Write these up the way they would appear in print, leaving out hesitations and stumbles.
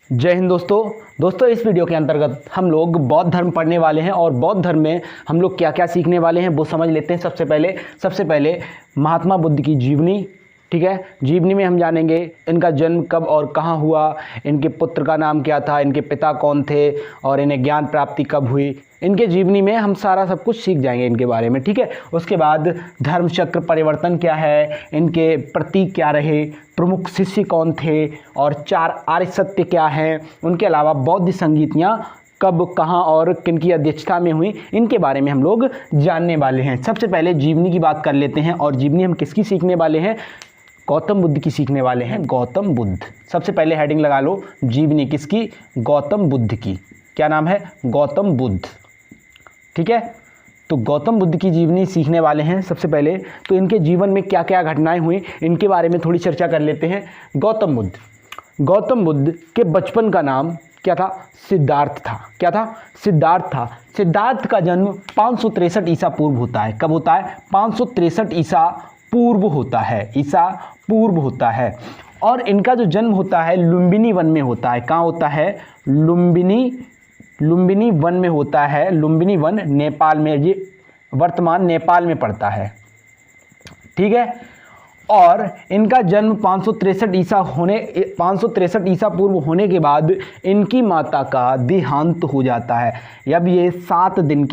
जय हिंद दोस्तों इस वीडियो के अंतर्गत हम लोग बौद्ध धर्म पढ़ने वाले हैं और बौद्ध धर्म में हम लोग क्या क्या सीखने वाले हैं वो समझ लेते हैं। सबसे पहले महात्मा बुद्ध की जीवनी, ठीक है। जीवनी में हम जानेंगे इनका जन्म कब और कहाँ हुआ, इनके पुत्र का नाम क्या था, इनके पिता कौन थे और इन्हें ज्ञान प्राप्ति कब हुई। इनके जीवनी में हम सारा सब कुछ सीख जाएंगे इनके बारे में, ठीक है। उसके बाद धर्म चक्र परिवर्तन क्या है, इनके प्रतीक क्या रहे, प्रमुख शिष्य कौन थे और 4 आर्य सत्य क्या हैं। उनके अलावा बौद्ध संगीतियाँ कब, कहाँ और किन की अध्यक्षता में हुई, इनके बारे में हम लोग जानने वाले हैं। सबसे पहले जीवनी की बात कर लेते हैं। और जीवनी हम किसकी सीखने वाले हैं? गौतम बुद्ध की सीखने वाले हैं। गौतम बुद्ध, सबसे पहले हेडिंग लगा लो, जीवनी किसकी? गौतम बुद्ध की। क्या नाम है? गौतम बुद्ध, ठीक है। तो गौतम बुद्ध की जीवनी सीखने वाले हैं। सबसे पहले तो इनके जीवन में क्या क्या घटनाएं हुई इनके बारे में थोड़ी चर्चा कर लेते हैं। गौतम बुद्ध के बचपन का नाम क्या था? सिद्धार्थ था। क्या था? सिद्धार्थ था। सिद्धार्थ का जन्म 563 ईसा पूर्व होता है। कब होता है? 563 ईसा पूर्व होता है। ईसा पूर्व होता है। और इनका जो जन्म होता है लुम्बिनी वन में होता है। कहाँ होता है? लुम्बिनी वन में होता है। लुम्बिनी वन नेपाल में, ये वर्तमान नेपाल में पड़ता है, ठीक है। और इनका जन्म 563 ईसा पूर्व होने के बाद इनकी माता का देहांत हो जाता है। जब ये 7 दिन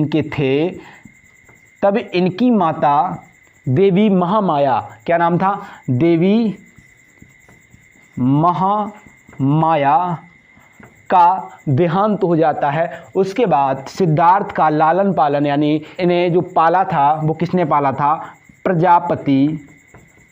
के थे, तब इनकी माता देवी महामाया, क्या नाम था? देवी महामाया का देहांत हो जाता है। उसके बाद सिद्धार्थ का लालन पालन, यानी इन्हें जो पाला था वो किसने पाला था?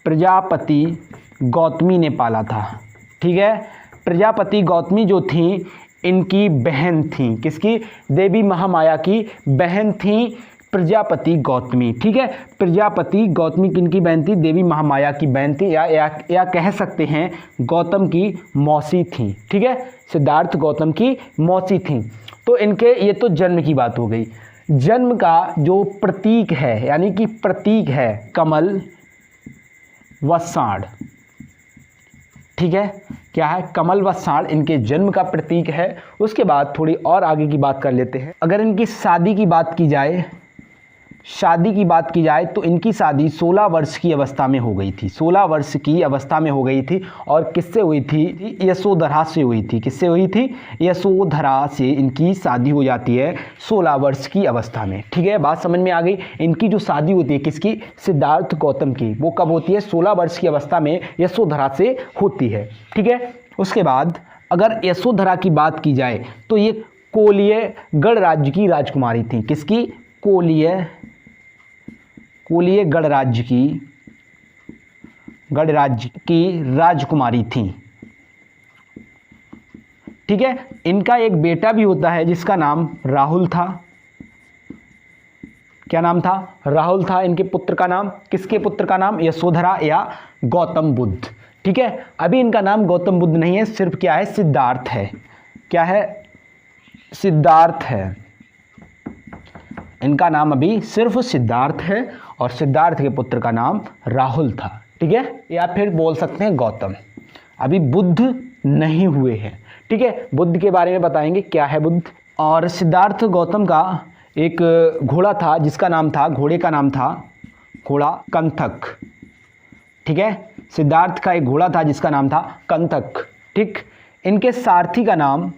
प्रजापति गौतमी ने पाला था, ठीक है। प्रजापति गौतमी जो थी इनकी बहन थी। किसकी? देवी महामाया की बहन थी प्रजापति गौतमी, ठीक है। प्रजापति गौतमी किनकी बहन थी? देवी महामाया की बहन थी, या कह सकते हैं गौतम की मौसी थी, ठीक है। सिद्धार्थ गौतम की मौसी थी। तो इनके, ये तो जन्म की बात हो गई। जन्म का जो प्रतीक है, यानी कि प्रतीक है कमल व साँड़, ठीक है। क्या है? कमल व साँड़ इनके जन्म का प्रतीक है। उसके बाद थोड़ी और आगे की बात कर लेते हैं। अगर इनकी शादी की बात की जाए तो इनकी शादी 16 वर्ष की अवस्था में हो गई थी। 16 वर्ष की अवस्था में हो गई थी। और किससे हुई थी? यशोधरा से हुई थी। किससे हुई थी? यशोधरा से इनकी शादी हो जाती है 16 वर्ष की अवस्था में, ठीक है। बात समझ में आ गई। इनकी जो शादी होती है किसकी? सिद्धार्थ गौतम की, वो कब होती है? 16 वर्ष की अवस्था में यशोधरा से होती है, ठीक है। उसके बाद अगर यशोधरा की बात की जाए तो ये कोलीय गणराज्य की राजकुमारी थी। किसकी? कोलीय गणराज्य की राजकुमारी थी, ठीक है। इनका एक बेटा भी होता है जिसका नाम राहुल था। क्या नाम था? राहुल था। इनके पुत्र का नाम, किसके पुत्र का नाम? यशोधरा या गौतम बुद्ध, ठीक है। अभी इनका नाम गौतम बुद्ध नहीं है, सिर्फ क्या है? सिद्धार्थ है। क्या है? सिद्धार्थ है। इनका नाम अभी सिर्फ सिद्धार्थ है और सिद्धार्थ के पुत्र का नाम राहुल था, ठीक है। या फिर बोल सकते हैं गौतम। अभी बुद्ध नहीं हुए हैं, ठीक है। बुद्ध के बारे में बताएंगे क्या है बुद्ध। और सिद्धार्थ गौतम का एक घोड़ा था जिसका नाम था, घोड़े का नाम था घोड़ा कंथक, ठीक है। सिद्धार्थ का एक घोड़ा था जिसका नाम था कंथक, ठीक। इनके सारथी का नाम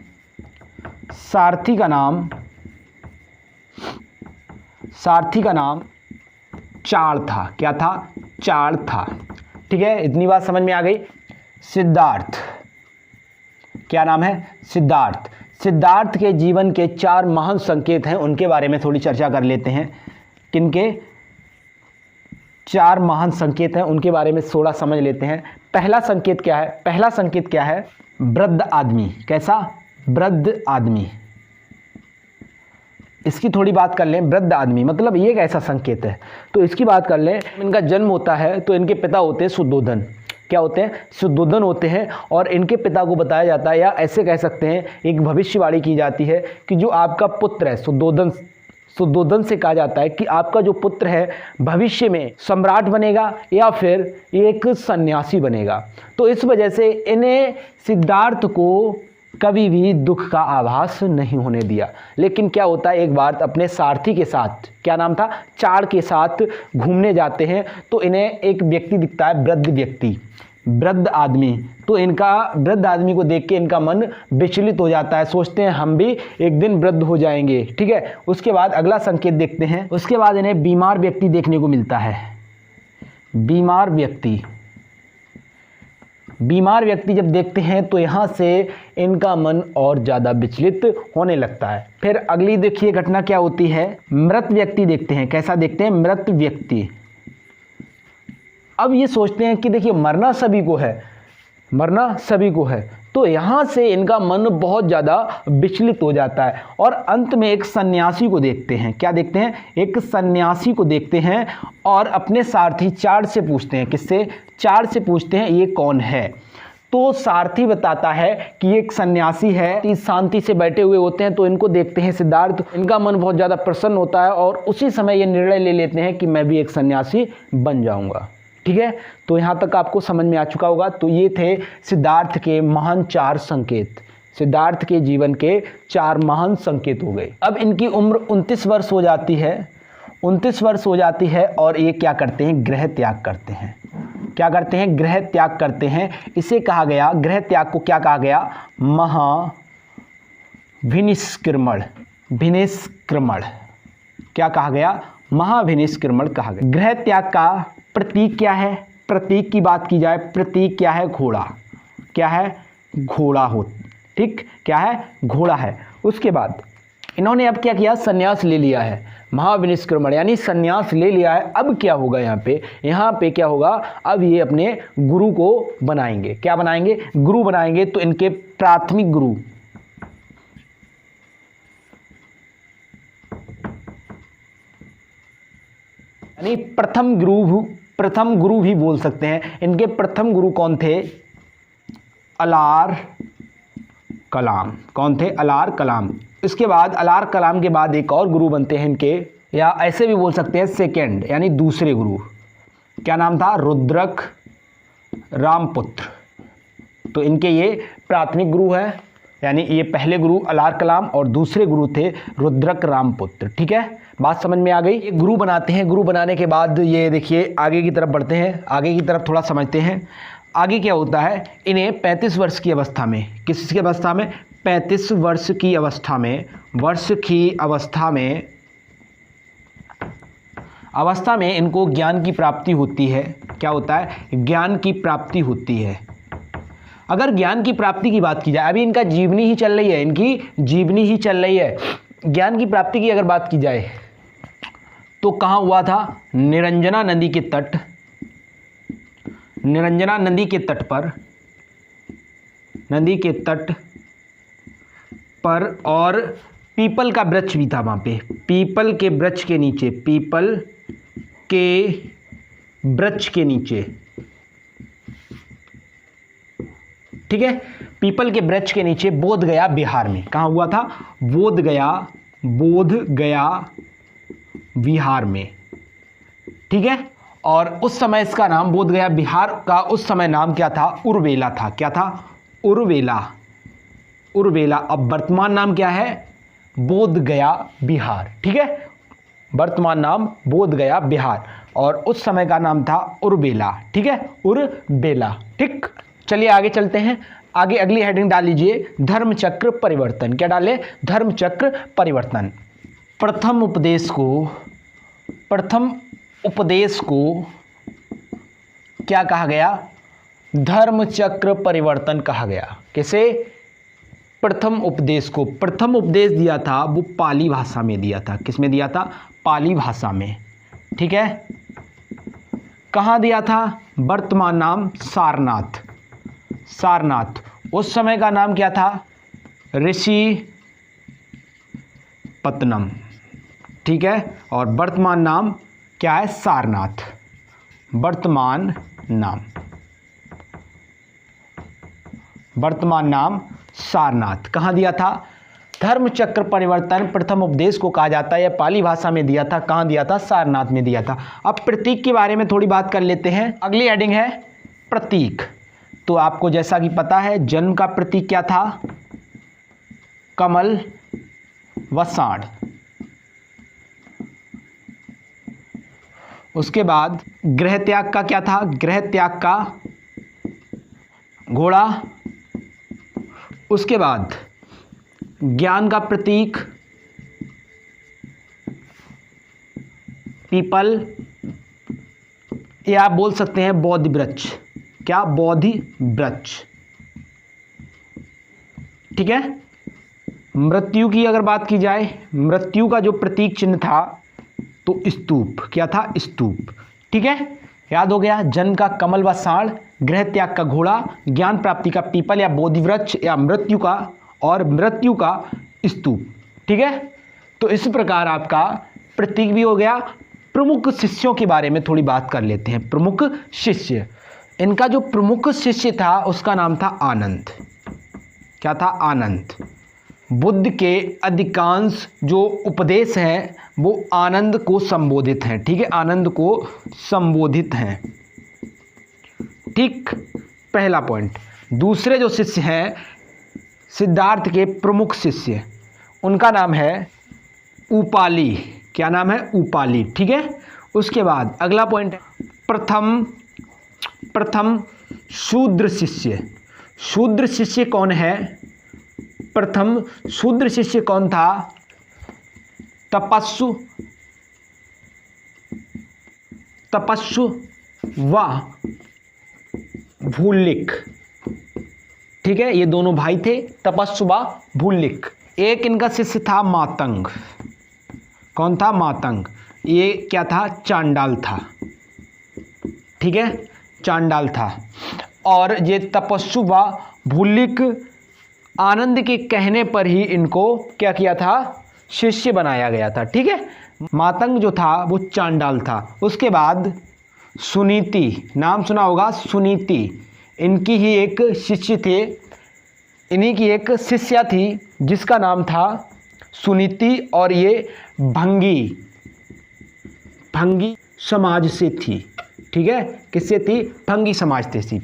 चार था। क्या था? चार था, ठीक है। इतनी बात समझ में आ गई। सिद्धार्थ, क्या नाम है? सिद्धार्थ के जीवन के 4 महान संकेत हैं, उनके बारे में थोड़ी चर्चा कर लेते हैं। किनके 4 महान संकेत हैं उनके बारे में थोड़ा समझ लेते हैं। पहला संकेत क्या है? वृद्ध आदमी। कैसा? वृद्ध आदमी। इसकी थोड़ी बात कर लें। वृद्ध आदमी मतलब ये कैसा संकेत है, तो इसकी बात कर लें। इनका जन्म होता है तो इनके पिता होते हैं सुद्धोधन। क्या होते हैं? सुद्धोधन होते हैं। और इनके पिता को बताया जाता है, या ऐसे कह सकते हैं, एक भविष्यवाणी की जाती है कि जो आपका पुत्र है सुद्धोधन से कहा जाता है कि आपका जो पुत्र है भविष्य में सम्राट बनेगा या फिर एक सन्यासी बनेगा। तो इस वजह से इन्हें सिद्धार्थ को कभी भी दुख का आभास नहीं होने दिया। लेकिन क्या होता है, एक बार अपने सारथी के साथ, क्या नाम था, चाड़ के साथ घूमने जाते हैं तो इन्हें एक व्यक्ति दिखता है, वृद्ध व्यक्ति, वृद्ध आदमी। तो इनका वृद्ध आदमी को देख के इनका मन विचलित हो जाता है, सोचते हैं हम भी एक दिन वृद्ध हो जाएंगे। ठीक है, उसके बाद अगला संकेत देखते हैं। उसके बाद इन्हें बीमार व्यक्ति देखने को मिलता है। बीमार व्यक्ति, बीमार व्यक्ति जब देखते हैं तो यहाँ से इनका मन और ज़्यादा विचलित होने लगता है। फिर अगली देखिए घटना क्या होती है, मृत व्यक्ति देखते हैं। कैसा देखते हैं, मृत व्यक्ति। अब ये सोचते हैं कि देखिए मरना सभी को है, मरना सभी को है। तो यहाँ से इनका मन बहुत ज़्यादा विचलित हो जाता है और अंत में एक सन्यासी को देखते हैं। क्या देखते हैं, एक सन्यासी को देखते हैं और अपने सारथी चाड़ से पूछते हैं। किससे, चाड़ से पूछते हैं ये कौन है। तो सारथी बताता है कि एक सन्यासी है, इस शांति से बैठे हुए होते हैं। तो इनको देखते हैं सिद्धार्थ, इनका मन बहुत ज़्यादा प्रसन्न होता है और उसी समय ये निर्णय ले लेते हैं कि मैं भी एक सन्यासी बन जाऊँगा। ठीक है, तो यहाँ तक आपको समझ में आ चुका होगा। तो ये थे सिद्धार्थ के महान 4 संकेत, सिद्धार्थ के जीवन के 4 महान संकेत हो गए। अब इनकी उम्र 29 वर्ष हो जाती है, 29 वर्ष हो जाती है और ये क्या करते हैं, गृह त्याग करते हैं। क्या करते हैं, गृह त्याग करते हैं। इसे कहा गया, गृह त्याग को क्या कहा गया, महाभिनिष्क्रमण, भिनिष्क्रमण। क्या कहा गया, महाभिनिष्क्रमण कहा गया। गृह त्याग का प्रतीक क्या है, प्रतीक की बात की जाए, प्रतीक क्या है, घोड़ा। क्या है, घोड़ा हो, ठीक, क्या है, घोड़ा है। उसके बाद इन्होंने अब क्या किया, संन्यास ले लिया है, महाविनिष्क्रमण यानी संन्यास ले लिया है। अब क्या होगा यहाँ पे क्या होगा, अब ये अपने गुरु को बनाएंगे। क्या बनाएंगे, गुरु बनाएंगे। तो इनके प्राथमिक गुरु, यानी प्रथम गुरु भी बोल सकते हैं। इनके प्रथम गुरु कौन थे, अलार कलाम। कौन थे, अलार कलाम। इसके बाद अलार कलाम के बाद एक और गुरु बनते हैं इनके, या ऐसे भी बोल सकते हैं सेकेंड यानी दूसरे गुरु। क्या नाम था, रुद्रक रामपुत्र। तो इनके ये प्राथमिक गुरु है, यानी ये पहले गुरु अलार कलाम और दूसरे गुरु थे रुद्रक रामपुत्र। ठीक है, बात समझ में आ गई। ये गुरु बनाते हैं, गुरु बनाने के बाद ये देखिए आगे की तरफ बढ़ते हैं, आगे की तरफ थोड़ा समझते हैं। आगे क्या होता है, इन्हें 35 वर्ष की अवस्था में, किसकी अवस्था में, 35 वर्ष की अवस्था में, अवस्था में इनको ज्ञान की प्राप्ति होती है। क्या होता है, ज्ञान की प्राप्ति होती है। अगर ज्ञान की प्राप्ति की बात की जाए, अभी इनका जीवनी ही चल रही है, इनकी जीवनी ही चल रही है। ज्ञान की प्राप्ति की अगर बात की जाए तो कहाँ हुआ था, निरंजना नदी के तट, निरंजना नदी के तट पर, नदी के तट पर, और पीपल का वृक्ष भी था वहाँ पे, पीपल के वृक्ष के नीचे, पीपल के वृक्ष के नीचे। ठीक है, पीपल के वृक्ष के नीचे, बोध गया बिहार में। कहाँ हुआ था, बोध गया बिहार में। ठीक है, और उस समय इसका नाम, बोध गया बिहार का उस समय नाम क्या था, उर्वेला था। क्या था, उर्वेला, उर्वेला। अब वर्तमान नाम क्या है, बोध गया बिहार। ठीक है, वर्तमान नाम बोध गया बिहार और उस समय का नाम था उर्वेला। ठीक है, उर्वेला। ठीक, चलिए आगे चलते हैं। आगे अगली हेडिंग डाल लीजिए, धर्मचक्र परिवर्तन। क्या डालें, धर्मचक्र परिवर्तन। प्रथम उपदेश को क्या कहा गया, धर्मचक्र परिवर्तन कहा गया। किसे, प्रथम उपदेश को। प्रथम उपदेश दिया था वो पाली भाषा में दिया था। किस में दिया था, पाली भाषा में। ठीक है, कहाँ दिया था, वर्तमान नाम सारनाथ, सारनाथ। उस समय का नाम क्या था, ऋषिपत्तनम। ठीक है, और वर्तमान नाम क्या है, सारनाथ, वर्तमान नाम सारनाथ। कहाँ दिया था, धर्म चक्र परिवर्तन प्रथम उपदेश को कहा जाता है। यह पाली भाषा में दिया था। कहाँ दिया था? सारनाथ में दिया था। अब प्रतीक के बारे में थोड़ी बात कर लेते हैं। अगली हेडिंग है प्रतीक। तो आपको जैसा कि पता है जन्म का प्रतीक क्या था? कमल व सांड। उसके बाद गृह त्याग का क्या था? गृह त्याग का घोड़ा। उसके बाद ज्ञान का प्रतीक पीपल, या आप बोल सकते हैं बोधि वृक्ष। क्या? बोधि वृक्ष। ठीक है। मृत्यु की अगर बात की जाए, मृत्यु का जो प्रतीक चिन्ह था तो स्तूप। क्या था? स्तूप। ठीक है, याद हो गया। जन्म का कमल व सांड, गृह त्याग का घोड़ा, ज्ञान प्राप्ति का पीपल या बोधि वृक्ष, या मृत्यु का स्तूप। ठीक है। तो इस प्रकार आपका प्रतीक भी हो गया। प्रमुख शिष्यों के बारे में थोड़ी बात कर लेते हैं। प्रमुख शिष्य, इनका जो प्रमुख शिष्य था उसका नाम था आनंद। क्या था? आनंद। बुद्ध के अधिकांश जो उपदेश हैं वो आनंद को संबोधित हैं। ठीक है, आनंद को संबोधित हैं। ठीक, पहला पॉइंट। दूसरे जो शिष्य हैं सिद्धार्थ के प्रमुख शिष्य, उनका नाम है उपाली। क्या नाम है? उपाली। ठीक है। उसके बाद अगला पॉइंट है प्रथम शूद्र शिष्य। शूद्र शिष्य कौन है? प्रथम शूद्र शिष्य कौन था? तपस्सु व भूलिक। ठीक है, ये दोनों भाई थे, तपस्सु व भूलिक। एक इनका शिष्य था मातंग। कौन था? मातंग। ये क्या था? चांडाल था। ठीक है, चांडाल था। और ये तपस्सु व भूलिक आनंद के कहने पर ही इनको क्या किया था? शिष्य बनाया गया था। ठीक है। मातंग जो था वो चांडाल था। उसके बाद सुनीति, नाम सुना होगा, सुनीति। इनकी ही एक शिष्य थे, इन्हीं की एक शिष्या थी जिसका नाम था सुनीति, और ये भंगी समाज से थी। ठीक है, किससे थी? भंगी समाज से थी।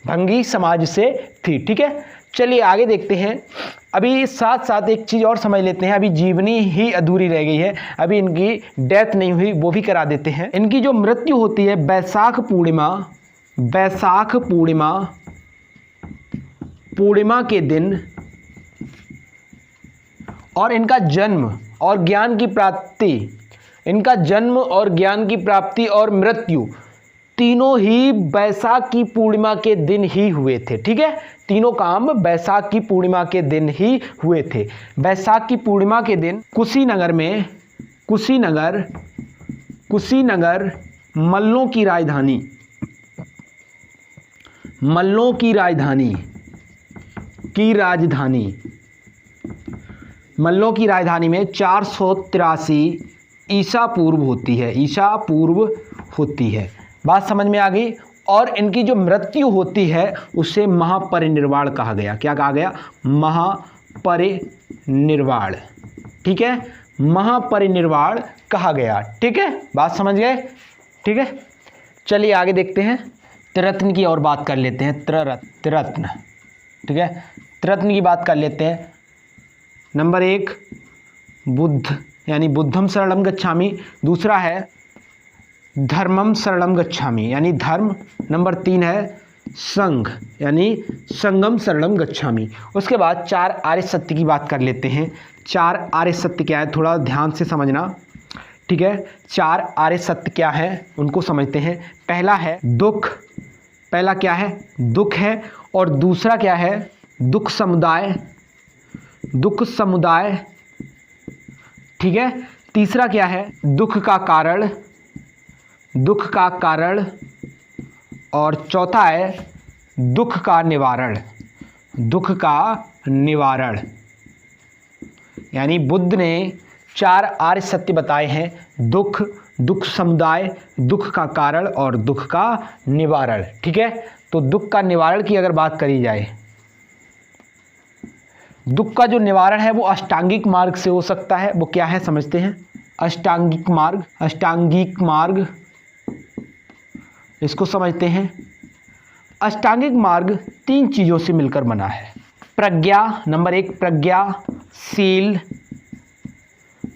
भंगी समाज से थी। ठीक है, चलिए आगे देखते हैं। अभी साथ साथ एक चीज़ और समझ लेते हैं। अभी जीवनी ही अधूरी रह गई है, अभी इनकी डेथ नहीं हुई, वो भी करा देते हैं। इनकी जो मृत्यु होती है बैसाख पूर्णिमा के दिन, और इनका जन्म और ज्ञान की प्राप्ति और मृत्यु तीनों ही बैसाख की पूर्णिमा के दिन ही हुए थे। ठीक है, तीनों काम बैसाख की पूर्णिमा के दिन ही हुए थे। बैसाख की पूर्णिमा के दिन कुशीनगर मल्लों की राजधानी में 483 ईसा पूर्व होती है। बात समझ में आ गई। और इनकी जो मृत्यु होती है उसे महापरिनिर्वाण कहा गया। क्या कहा गया? महापरिनिर्वाण। ठीक है, महापरिनिर्वाण कहा गया। ठीक है, बात समझ गए? ठीक है, चलिए आगे देखते हैं। त्रिरत्न की और बात कर लेते हैं। त्रिरत्न। ठीक है, त्रिरत्न की बात कर लेते हैं। नंबर 1 बुद्ध, यानी बुद्धम शरणम गच्छामि। दूसरा है धर्मम शरणम गच्छामि, यानी धर्म। नंबर 3 है संघ, यानी संगम शरणम गच्छामि। उसके बाद 4 आर्य सत्य की बात कर लेते हैं। 4 आर्य सत्य क्या है, थोड़ा ध्यान से समझना। ठीक है, 4 आर्य सत्य क्या है उनको समझते हैं। पहला है दुख। पहला क्या है? दुख है। और दूसरा क्या है? दुख समुदाय। ठीक है, तीसरा क्या है? दुख का कारण। और चौथा है दुख का निवारण। यानी बुद्ध ने 4 आर्य सत्य बताए हैं। दुख समुदाय, दुख का कारण और दुख का निवारण। ठीक है, तो दुख का निवारण की अगर बात करी जाए, दुख का जो निवारण है वो अष्टांगिक मार्ग से हो सकता है। वो क्या है समझते हैं। अष्टांगिक मार्ग, अष्टांगिक मार्ग इसको समझते हैं। अष्टांगिक मार्ग 3 चीज़ों से मिलकर बना है। प्रज्ञा, नंबर 1 प्रज्ञाशील,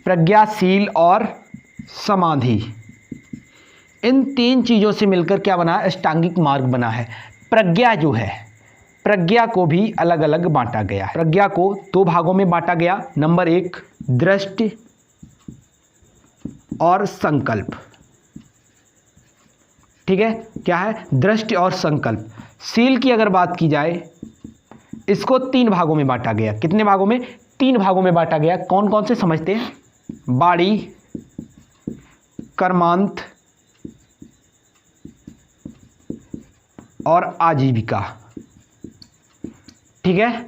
प्रज्ञाशील और समाधि, इन 3 चीज़ों से मिलकर क्या बना है, अष्टांगिक मार्ग बना है। प्रज्ञा जो है, प्रज्ञा को भी अलग अलग बांटा गया। प्रज्ञा को 2 भागों में बांटा गया। नंबर 1 दृष्टि और संकल्प। ठीक है, क्या है, दृष्टि और संकल्प। शील की अगर बात की जाए, इसको 3 भागों में बांटा गया। कितने भागों में, 3 भागों में बांटा गया। कौन कौन से समझते हैं। बाड़ी, कर्मांत और आजीविका। ठीक है,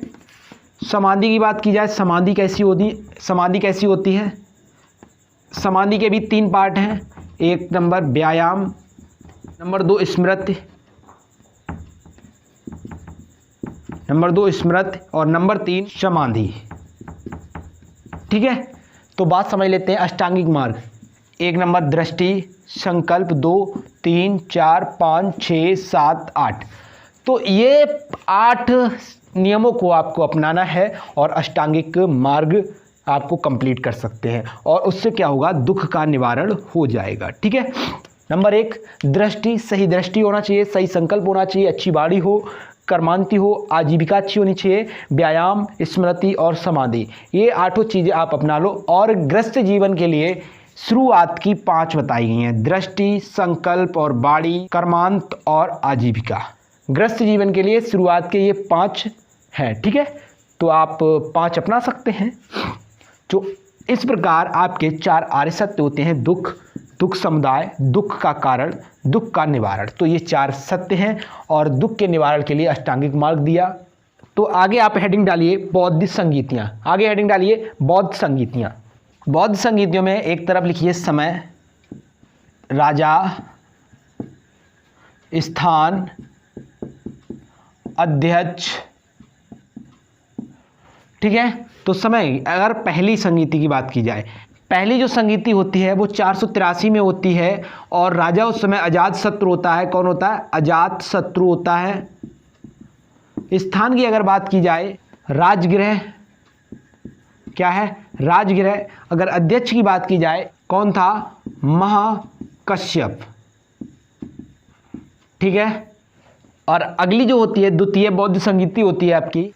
समाधि की बात की जाए, समाधि कैसी होती है। समाधि के भी 3 पार्ट हैं। 1 नंबर व्यायाम, नंबर 2 स्मृति, और नंबर 3 समाधि। ठीक है, तो बात समझ लेते हैं। अष्टांगिक मार्ग, 1 नंबर दृष्टि, संकल्प 2, 3, 4, 5, 6, 7, 8। तो ये 8 नियमों को आपको अपनाना है और अष्टांगिक मार्ग आपको कंप्लीट कर सकते हैं, और उससे क्या होगा, दुख का निवारण हो जाएगा। ठीक है, नंबर 1 दृष्टि, सही दृष्टि होना चाहिए, सही संकल्प होना चाहिए, अच्छी बाड़ी हो, कर्मांति हो, आजीविका अच्छी होनी चाहिए, व्यायाम, स्मृति और समाधि। ये 8 चीज़ें आप अपना लो। और गृहस्थ जीवन के लिए शुरुआत की 5 बताई गई हैं। दृष्टि, संकल्प और बाड़ी, कर्मांत और आजीविका। गृहस्थ जीवन के लिए शुरुआत के ये 5 हैं। ठीक है, तो आप 5 अपना सकते हैं। जो इस प्रकार आपके 4 आर्य सत्य होते हैं। दुख, दुख समुदाय, दुख का कारण, दुख का निवारण। तो ये 4 सत्य हैं, और दुख के निवारण के लिए अष्टांगिक मार्ग दिया। तो आगे आप हेडिंग डालिए बौद्ध संगीतियाँ। आगे हेडिंग डालिए बौद्ध संगीतियाँ। बौद्ध संगीतियों में एक तरफ लिखिए समय, राजा, स्थान, अध्यक्ष। ठीक है, तो समय, अगर पहली संगीति की बात की जाए, पहली जो संगीति होती है वो 483 में होती है, और राजा उस समय अजात शत्रु होता है। कौन होता है, अजात शत्रु होता है। स्थान की अगर बात की जाए, राजगृह, क्या है, राजगृह। अगर अध्यक्ष की बात की जाए, कौन था, महाकश्यप। ठीक है, और अगली जो होती है द्वितीय बौद्ध संगीति होती है आपकी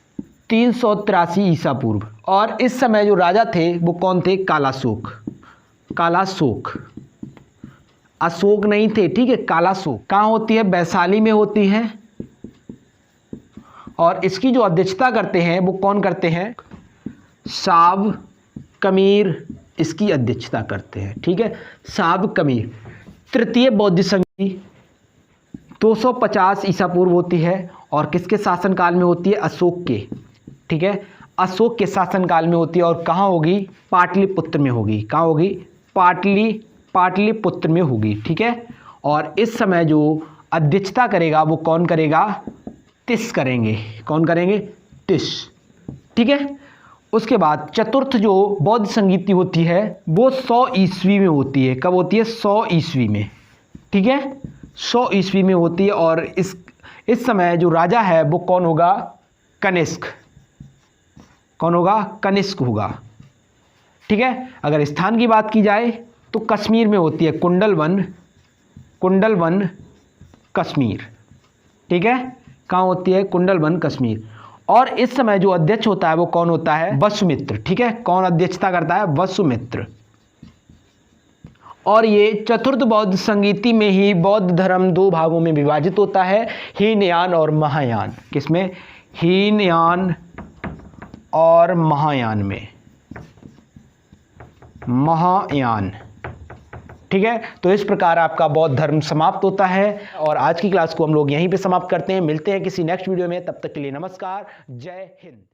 383 ईसा पूर्व, और इस समय जो राजा थे वो कौन थे, कालाशोक। कालाशोक, अशोक नहीं थे। ठीक है, कालाशोक। कहाँ होती है, वैशाली में होती है, और इसकी जो अध्यक्षता करते हैं वो कौन करते हैं, साब कमीर इसकी अध्यक्षता करते हैं। ठीक है, साब कमीर। तृतीय बौद्ध संगीति 250 ईसा पूर्व होती है, और किसके शासनकाल में होती है, अशोक के। ठीक है, अशोक के शासनकाल में होती है, और कहाँ होगी, पाटलिपुत्र में होगी। कहाँ होगी, पाटलिपुत्र में होगी। ठीक है, और इस समय जो अध्यक्षता करेगा वो कौन करेगा, तिस करेंगे। कौन करेंगे, तिस। ठीक है, उसके बाद चतुर्थ जो बौद्ध संगीति होती है वो 100 ईस्वी में होती है। कब होती है, 100 ईस्वी में। ठीक है, 100 ईस्वी में होती है, और इस समय जो राजा है वो कौन होगा, कनिष्क। कौन होगा, कनिष्क होगा। ठीक है, अगर स्थान की बात की जाए तो कश्मीर में होती है, कुंडलवन कश्मीर। ठीक है, कहाँ होती है, कुंडलवन कश्मीर। और इस समय जो अध्यक्ष होता है वो कौन होता है, वसुमित्र। ठीक है, कौन अध्यक्षता करता है, वसुमित्र। और ये चतुर्थ बौद्ध संगीति में ही बौद्ध धर्म 2 भागों में विभाजित होता है, हीनयान और महायान। किसमें, हीनयान और महायान में, महायान। ठीक है, तो इस प्रकार आपका बौद्ध धर्म समाप्त होता है, और आज की क्लास को हम लोग यहीं पे समाप्त करते हैं। मिलते हैं किसी नेक्स्ट वीडियो में, तब तक के लिए नमस्कार, जय हिंद।